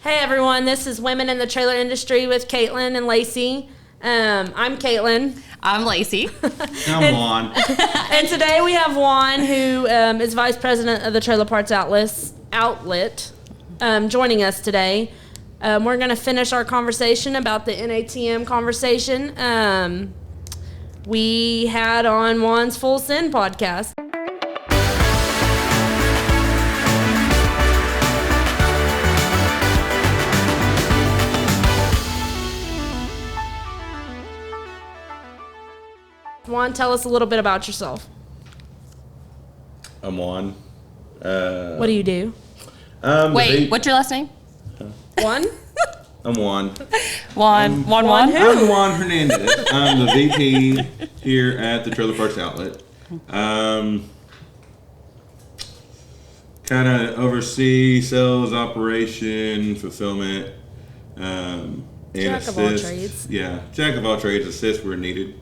Hey everyone, this is Women in the Trailer Industry with Caitlin and Lacey. I'm Caitlin. I'm Lacey. I'm Juan. And today we have Juan, who is Vice President of the Trailer Parts Outlet, joining us today. We're going to finish our conversation about the NATM conversation we had on Juan's Full Send podcast. Juan, tell us a little bit about yourself. I'm Juan. What do you do? Wait, what's your last name? Juan? I'm Juan. Juan who? I'm Juan Hernandez. I'm the VP here at the Trailer Parts Outlet. Kind of oversee sales, operation, fulfillment, and Jack of all trades. Yeah, jack of all trades. Assist where needed.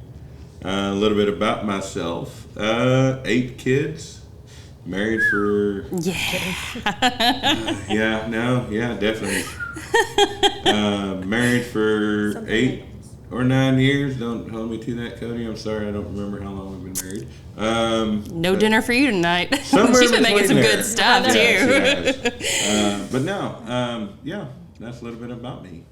A little bit about myself. 8 kids. Married for... Yeah. Definitely. Married for Something 8 or 9 years. Don't hold me to that, Cody. I'm sorry, I don't remember how long we've been married. No dinner for you tonight. Somewhere She's been making some between good stuff, too. Yeah, but no, that's a little bit about me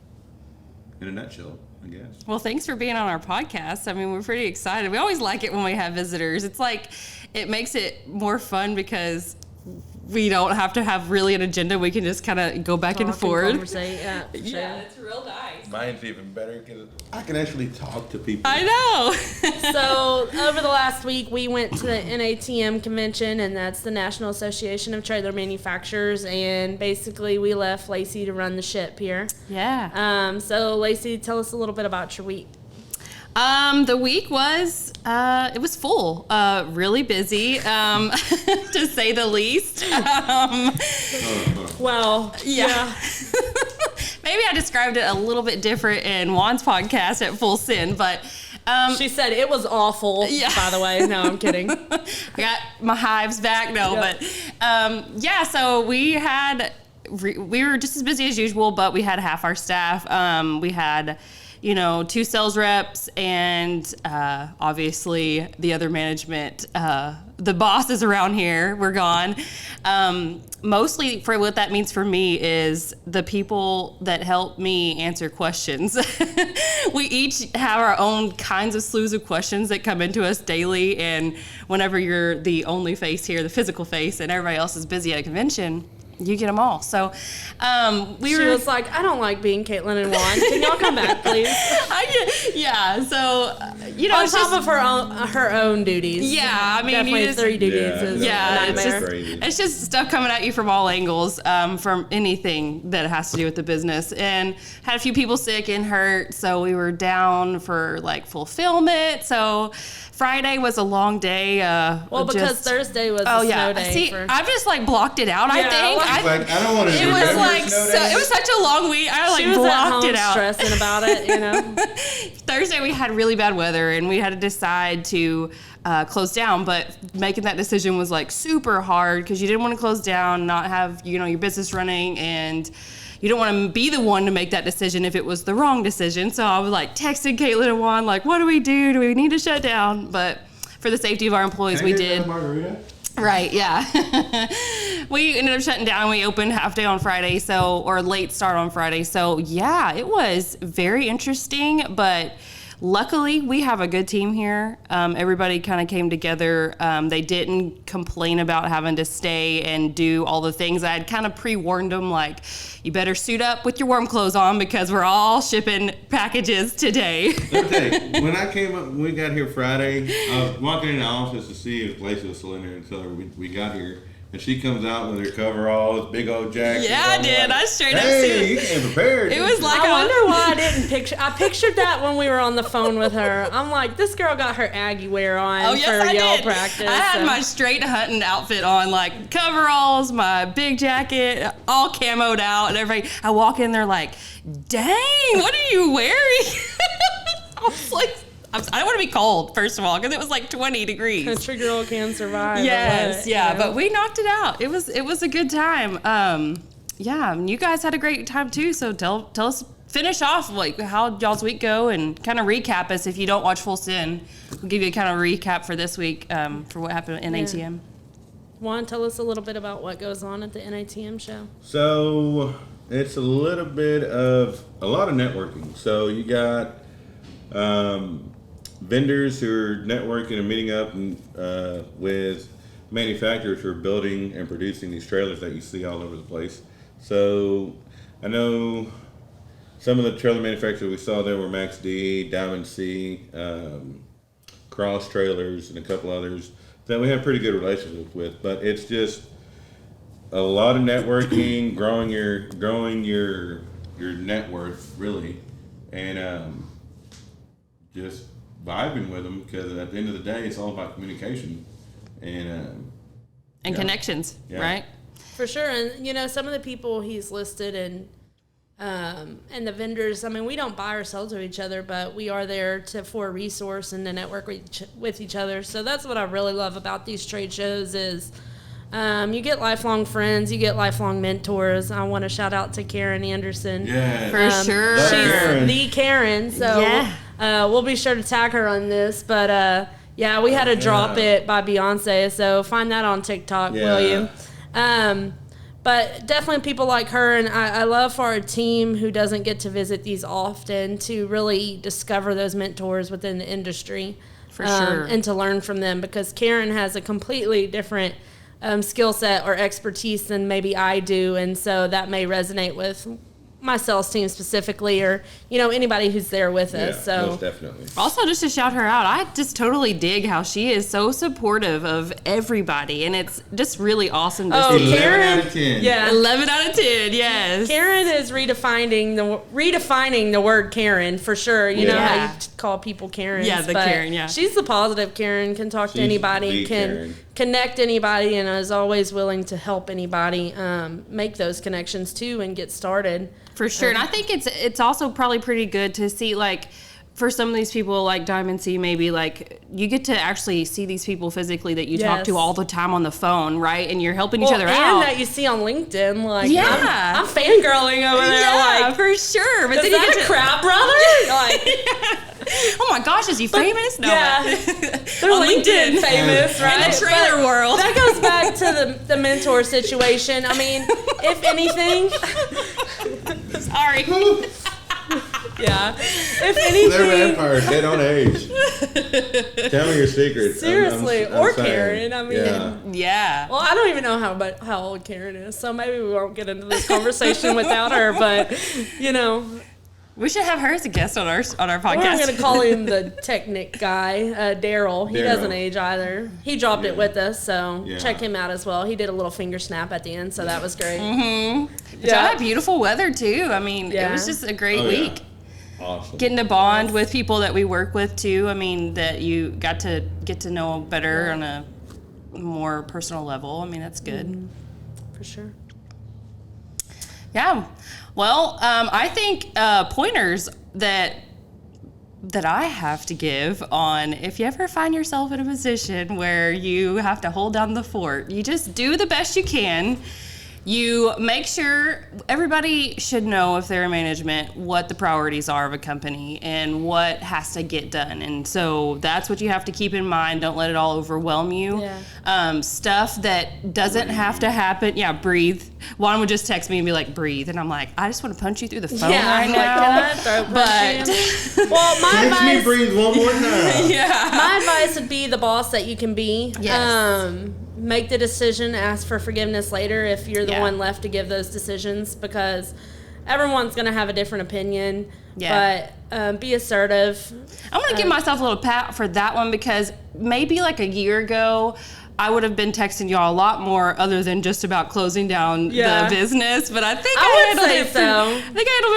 in a nutshell, I guess. Well, thanks for being on our podcast. I mean, we're pretty excited. We always like it when we have visitors. It's like, it makes it more fun because we don't have to have really an agenda. We can just kind of go back and forth. Yeah, it's real nice. Mine's even better because I can actually talk to people. I know. So over the last week, we went to the NATM convention, and that's the National Association of Trailer Manufacturers, and basically we left Lacey to run the ship here. Yeah. So Lacey, tell us a little bit about your week. The week was, it was full, really busy, to say the least. Well, yeah. Maybe I described it a little bit different in Juan's podcast at Full Send, but she said it was awful. Yeah. By the way, no, I'm kidding. I got my hives back. No, Yep. but so we were just as busy as usual, but we had half our staff. We had 2 sales reps and obviously the other management. The bosses around here were gone. Mostly for what that means for me is the people that help me answer questions. We each have our own kinds of slews of questions that come into us daily, and whenever you're the only face here, the physical face, and everybody else is busy at a convention, you get them all. So she was like, I don't like being Caitlin and Juan. Can y'all come back, please? So on top of her own duties. Yeah, I mean, definitely 3 duties is a nightmare. It's just stuff coming at you from all angles, from anything that has to do with the business. And had a few people sick and hurt, so we were down for fulfillment. So Friday was a long day. Because Thursday was a snow day. See, I've just blocked it out. I think. I don't want to. It was such a long week. I blocked it out. Stressing about it, Thursday we had really bad weather and we had to decide to close down. But making that decision was super hard because you didn't want to close down, not have your business running, and you don't want to be the one to make that decision if it was the wrong decision. So I was texting Caitlin and Juan, what do we do? Do we need to shut down? But for the safety of our employees, we did. Right, yeah. We ended up shutting down. We opened half day on Friday, or late start on Friday. So yeah, it was very interesting, but luckily we have a good team here. Everybody kind of came together. They didn't complain about having to stay and do all the things. I had kind of pre-warned them, you better suit up with your warm clothes on because we're all shipping packages today. Okay, when I came up, when we got here Friday, I was walking in the office to see if Lacey was still in there until we got here. And she comes out with her coveralls, big old jacket. Yeah, I did. I straight up Hey, you came prepared. It was I wonder why I didn't picture. I pictured that when we were on the phone with her. I'm like, this girl got her Aggie wear on for yell practice. I had my straight hunting outfit on, coveralls, my big jacket, all camoed out, and everybody. I walk in there dang, what are you wearing? I was I don't want to be cold, first of all, because it was 20 degrees. Country girl can survive. Yes, but we knocked it out. It was a good time. yeah, and you guys had a great time too. So tell us, finish off like how y'all's week go, and kind of recap us if you don't watch Full Sin. We'll give you a kind of recap for this week for what happened in ATM. Juan, tell us a little bit about what goes on at the NATM show. So it's a little bit of a lot of networking. So you got vendors who are networking and meeting up with manufacturers who are building and producing these trailers that you see all over the place. So I know some of the trailer manufacturers we saw there were Max D, Diamond C, Cross Trailers, and a couple others that we have pretty good relationships with. But it's just a lot of networking, growing your net worth really, and just vibing with them, because at the end of the day, it's all about communication and connections, right? For sure. And some of the people he's listed and the vendors, I mean, we don't buy or sell to each other, but we are there for a resource and to network with each other. So that's what I really love about these trade shows is you get lifelong friends, you get lifelong mentors. I want to shout out to Karen Anderson. yeah, For sure. She's Karen. the Karen. So we'll be sure to tag her on this. But yeah, we had a Drop It by Beyonce. So find that on TikTok, will you? But definitely people like her, and I love for our team who doesn't get to visit these often to really discover those mentors within the industry. For sure. And to learn from them, because Karen has a completely different skill set or expertise than maybe I do, and so that may resonate with my sales team specifically, or anybody who's there with us. So most definitely. Also, just to shout her out, I just totally dig how she is so supportive of everybody, and it's just really awesome to see. 11 Karen, out of 10. yeah, 11 out of 10, yes. Karen is redefining the word Karen for sure. You know how you call people Karens. Yeah, the but Karen, yeah. She's the positive Karen, can talk to She's anybody, the can Karen. connect anybody, and is always willing to help anybody make those connections too and get started. For sure. And I think it's also probably pretty good to see, like, for some of these people like Diamond C, maybe like you get to actually see these people physically that you talk to all the time on the phone, right? And you're helping each other out. And that you see on LinkedIn, like I'm fangirling over there. Yeah, like, for sure. But is then you that get a to, crab brother? Like, oh my gosh, is he famous? No, yeah, they're on LinkedIn famous, right? In the trailer world. That goes back to the mentor situation. I mean, if anything, Sorry. yeah, if anything, They're vampires. They don't age. Tell me your secrets. seriously, I'm or saying. Karen. I mean. Yeah. Yeah. Well, I don't even know how old Karen is, so maybe we won't get into this conversation without her. But We should have her as a guest on our podcast. we're going to call him the Technic guy, Daryl. He doesn't age either. He dropped it with us, so check him out as well. He did a little finger snap at the end, so that was great. Mm-hmm. Yeah. Had beautiful weather too. I mean, it was just a great week. Awesome. Getting to bond with people that we work with too. I mean, that you got to get to know better on a more personal level. I mean, that's good. Mm-hmm. For sure. Yeah. Well, I think pointers that I have to give on if you ever find yourself in a position where you have to hold down the fort, you just do the best you can. You make sure everybody should know, if they're in management, what the priorities are of a company and what has to get done. And so that's what you have to keep in mind. Don't let it all overwhelm you. Yeah. Stuff that doesn't have to happen. Yeah, breathe. Juan would just text me and be like, breathe. And I'm like, I just want to punch you through the phone right now. Can I throat punch you? Well, my Text me, advice, breathe one more time. my advice would be the boss that you can be. Yes. Make the decision, ask for forgiveness later if you're the one left to give those decisions, because everyone's going to have a different opinion. Yeah. But be assertive. I'm going to give myself a little pat for that one, because maybe like a year ago, I would have been texting y'all a lot more other than just about closing down the business. But I think I handled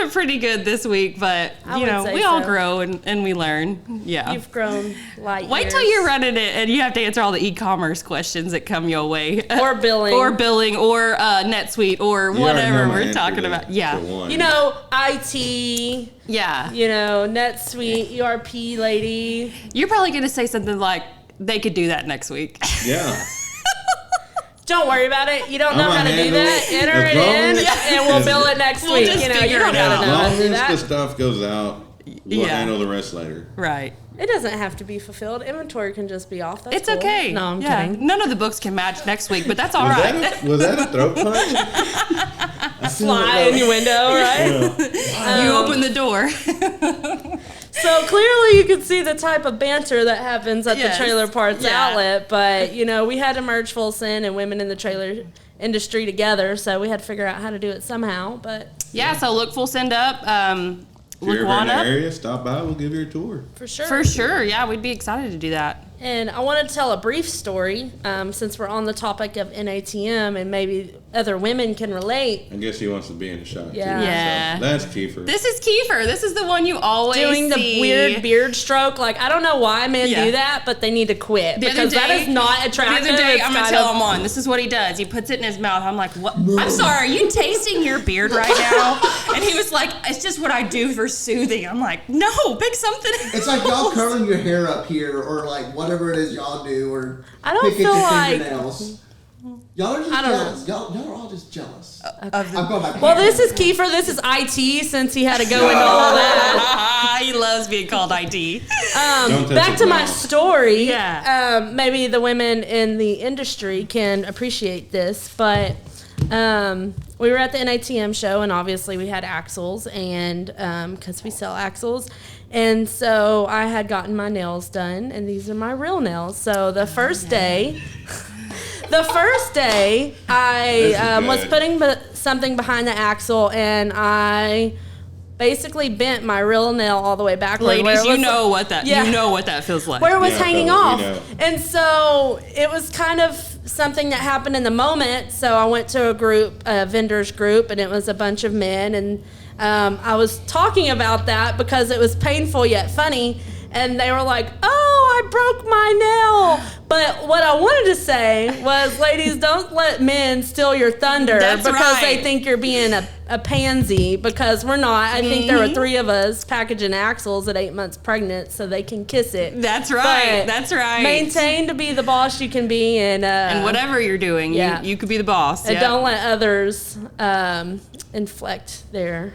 it pretty good this week. But, we all grow and we learn. Yeah. You've grown light Wait years. till you're running it and you have to answer all the e-commerce questions that come your way. Or billing. or NetSuite or whatever we're talking about. Yeah. IT. Yeah. NetSuite, ERP lady. You're probably going to say something like, they could do that next week. Yeah. Don't worry about it. You don't know I'ma how to do handle that. it. Enter As it long in, as- and we'll bill it next We'll week. just You know, figure you don't it gotta out. As know how long to do as the that. stuff goes out, we'll Yeah. handle the rest later. Right. It doesn't have to be fulfilled. Inventory can just be off. That's It's cool. okay. No, I'm yeah. kidding. None of the books can match next week, but that's all Was right. was that a throat punch? I feel Fly it, in your window, right? Yeah. You open the door. So clearly you can see the type of banter that happens at Yes. the Trailer Parts Yeah. Outlet. But, you know, we had to merge Full Send and women in the trailer industry together. So we had to figure out how to do it somehow. But Yeah, so look Full Send up. If you're Look ever in Juan the up. area, stop by. We'll give you a tour. for sure. For sure. Yeah, we'd be excited to do that. And I want to tell a brief story since we're on the topic of NATM and maybe other women can relate. I guess he wants to be in the shot Yeah. too. Yeah. So that's Kiefer. This is Kiefer. This is the one you always Doing the see. weird beard stroke. Like, I don't know why men Yeah. do that, but they need to quit. The other Because that day- is not attractive. The other day, It's I'm gonna kind tell of- him on. This is what he does. He puts it in his mouth. I'm like, what? I'm sorry. Are you tasting your beard right now? And he was like, it's just what I do for soothing. I'm like, no, pick something. It's like y'all curling your hair up here, or like whatever it is y'all do, or I don't pick at feel your like- fingernails. Y'all are just I don't jealous. Y'all are all just jealous. Of the- I'm going back. Well, this is Kiefer. This is IT since he had to go into all that. he loves being called ID. Don't touch Back his to my mouth. story. Yeah. Maybe the women in the industry can appreciate this, but we were at the NATM show, and obviously we had axles, and because we sell axles. And so I had gotten my nails done, and these are my real nails. So the first day, I This is was good. putting something behind the axle, and I basically bent my real nail all the way backward. where Ladies, it you was- know what that Yeah. you know what that feels like. where it was Yeah, hanging fellas, off. we know. And so it was kind of something that happened in the moment. So I went to a vendors group, and it was a bunch of men. And I was talking about that because it was painful yet funny. And they were like, oh, I broke my nail. But what I wanted to say was, ladies, don't let men steal your thunder That's because they right. think you're being a pansy, because we're not. I think there were 3 of us packaging axles at 8 months pregnant so they can kiss it. That's right. But That's right. Maintain to be the boss you can be, and whatever you're doing, yeah. you could be the boss. and yeah. don't let others inflect their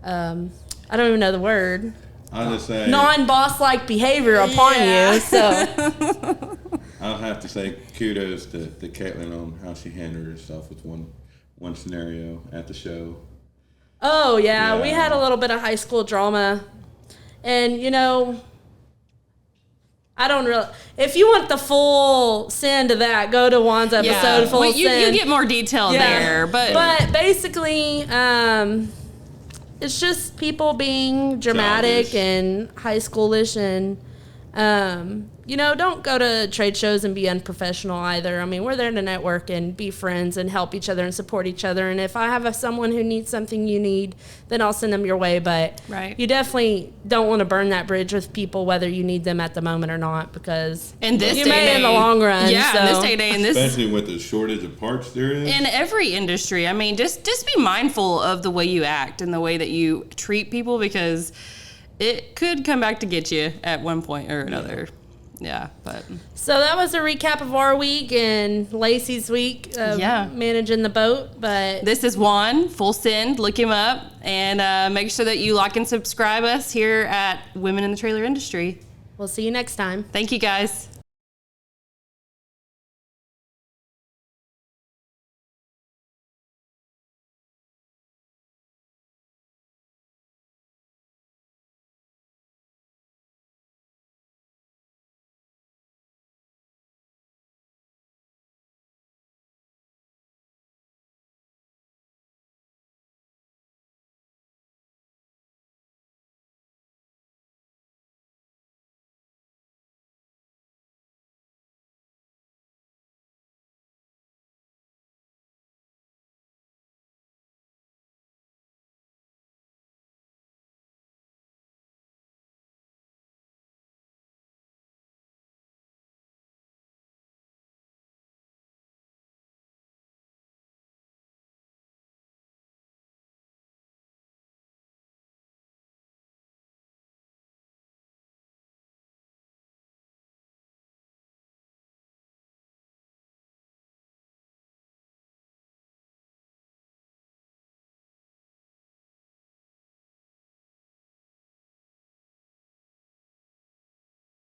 I don't even know the word, I'll just say, non-boss-like behavior upon Yeah. you. So I'll have to say kudos to Caitlin on how she handled herself with one scenario at the show. oh yeah, we Yeah. had a little bit of high school drama, and you know, I don't really. If you want the full send of that, go to Juan's episode. Full Well, you send. get more detail there, but basically, it's just people being dramatic Childish. and high schoolish, and you know, don't go to trade shows and be unprofessional either. I mean, we're there to network and be friends and help each other and support each other. And if I have someone who needs something you need, then I'll send them your way. But Right. you definitely don't want to burn that bridge with people, whether you need them at the moment or not, because in this you day may and in the age- long run. Yeah, so. in this day and age, in this Especially with the shortage of parts there is. in every industry. I mean, just be mindful of the way you act and the way that you treat people, because it could come back to get you at one point or another. Yeah, but So that was a recap of our week and Lacey's week of Yeah. managing the boat. But this is Juan, Full Send. Look him up, and make sure that you like and subscribe us here at Women in the Trailer Industry. we'll see you next time. Thank you, guys.